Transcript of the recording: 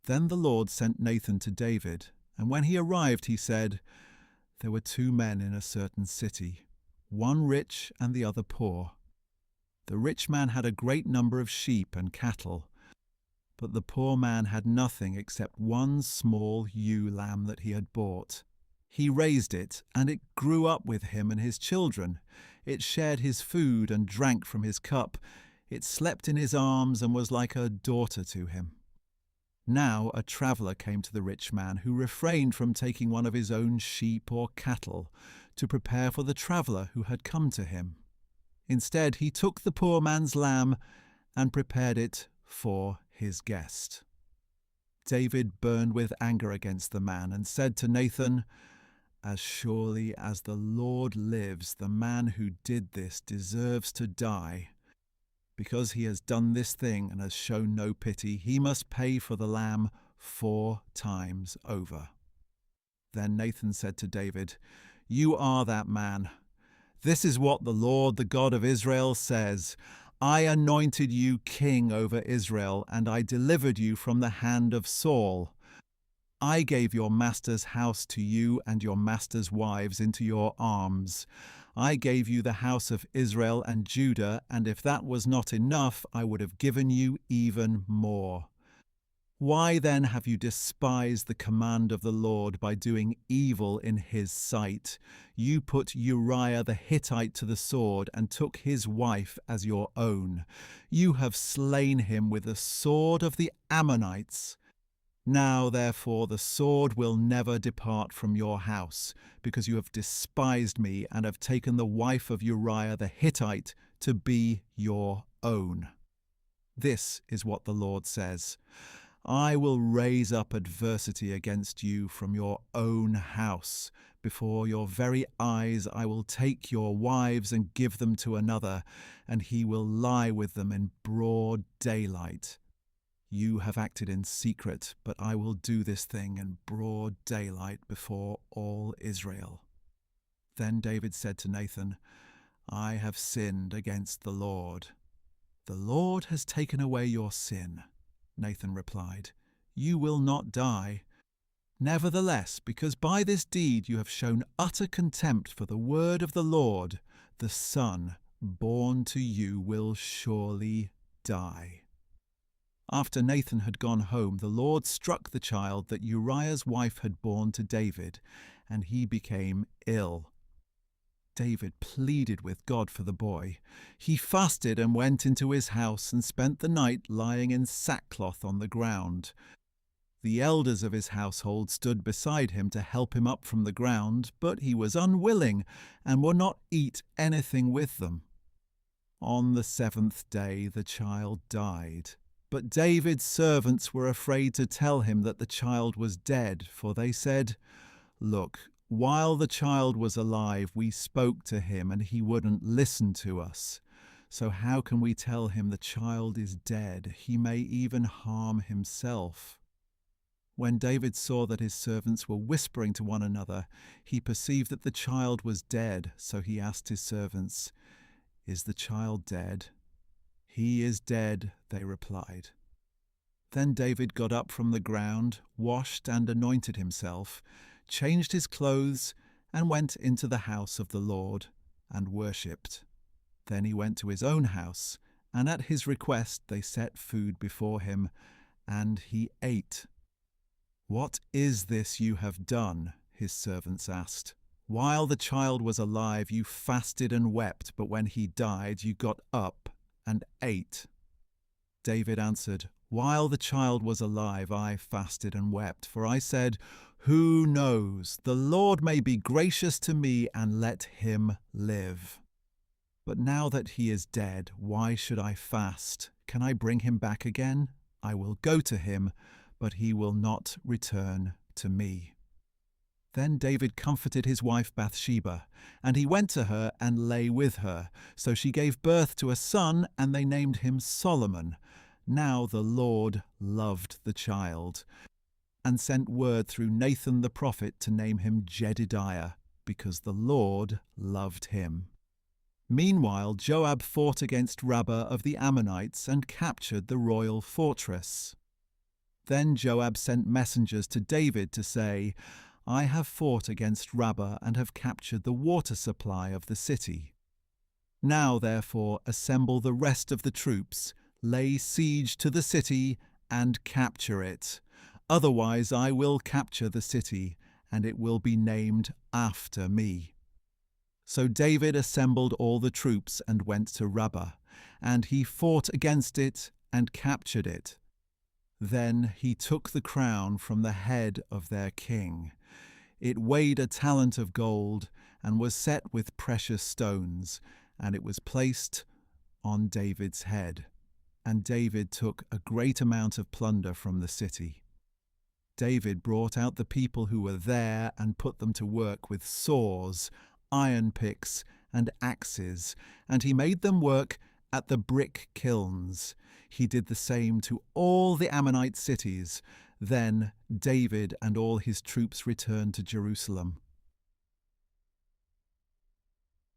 Then the Lord sent Nathan to David, and when he arrived he said, "There were two men in a certain city, one rich and the other poor. The rich man had a great number of sheep and cattle, but the poor man had nothing except one small ewe lamb that he had bought. He raised it, and it grew up with him and his children. It shared his food and drank from his cup. It slept in his arms and was like a daughter to him." Now a traveller came to the rich man, who refrained from taking one of his own sheep or cattle to prepare for the traveller who had come to him. Instead, he took the poor man's lamb and prepared it for his guest. David burned with anger against the man and said to Nathan, "As surely as the Lord lives, the man who did this deserves to die. Because he has done this thing and has shown no pity, he must pay for the lamb 4 times over." Then Nathan said to David, "You are that man. This is what the Lord, the God of Israel, says. I anointed you king over Israel, and I delivered you from the hand of Saul. I gave your master's house to you and your master's wives into your arms. I gave you the house of Israel and Judah, and if that was not enough, I would have given you even more. Why then have you despised the command of the Lord by doing evil in his sight? You put Uriah the Hittite to the sword and took his wife as your own. You have slain him with the sword of the Ammonites. Now, therefore, the sword will never depart from your house, because you have despised me and have taken the wife of Uriah the Hittite to be your own. This is what the Lord says. I will raise up adversity against you from your own house. Before your very eyes I will take your wives and give them to another, and he will lie with them in broad daylight. You have acted in secret, but I will do this thing in broad daylight before all Israel." Then David said to Nathan, "I have sinned against the Lord." "The Lord has taken away your sin," Nathan replied. "You will not die. Nevertheless, because by this deed you have shown utter contempt for the word of the Lord, the son born to you will surely die." After Nathan had gone home, the Lord struck the child that Uriah's wife had borne to David, and he became ill. David pleaded with God for the boy. He fasted and went into his house and spent the night lying in sackcloth on the ground. The elders of his household stood beside him to help him up from the ground, but he was unwilling and would not eat anything with them. On the 7th day the child died. But David's servants were afraid to tell him that the child was dead, for they said, "Look, while the child was alive, we spoke to him and he wouldn't listen to us. So how can we tell him the child is dead? He may even harm himself." When David saw that his servants were whispering to one another, he perceived that the child was dead, so he asked his servants, "Is the child dead?" "He is dead," they replied. Then David got up from the ground, washed and anointed himself, changed his clothes, and went into the house of the Lord and worshipped. Then he went to his own house, and at his request they set food before him, and he ate. "What is this you have done?" his servants asked. "While the child was alive, you fasted and wept, but when he died, you got up and ate." David answered, "While the child was alive, I fasted and wept, for I said, 'Who knows? The Lord may be gracious to me and let him live.' But now that he is dead, why should I fast? Can I bring him back again? I will go to him, but he will not return to me." Then David comforted his wife Bathsheba, and he went to her and lay with her. So she gave birth to a son, and they named him Solomon. Now the Lord loved the child, and sent word through Nathan the prophet to name him Jedidiah, because the Lord loved him. Meanwhile, Joab fought against Rabbah of the Ammonites and captured the royal fortress. Then Joab sent messengers to David to say, I have fought against Rabbah and have captured the water supply of the city. Now, therefore, assemble the rest of the troops, lay siege to the city, and capture it. Otherwise I will capture the city, and it will be named after me. So David assembled all the troops and went to Rabbah, and he fought against it and captured it. Then he took the crown from the head of their king. It weighed a talent of gold and was set with precious stones, and it was placed on David's head. And David took a great amount of plunder from the city. David brought out the people who were there and put them to work with saws, iron picks, and axes, and he made them work at the brick kilns. He did the same to all the Ammonite cities. Then David and all his troops returned to Jerusalem.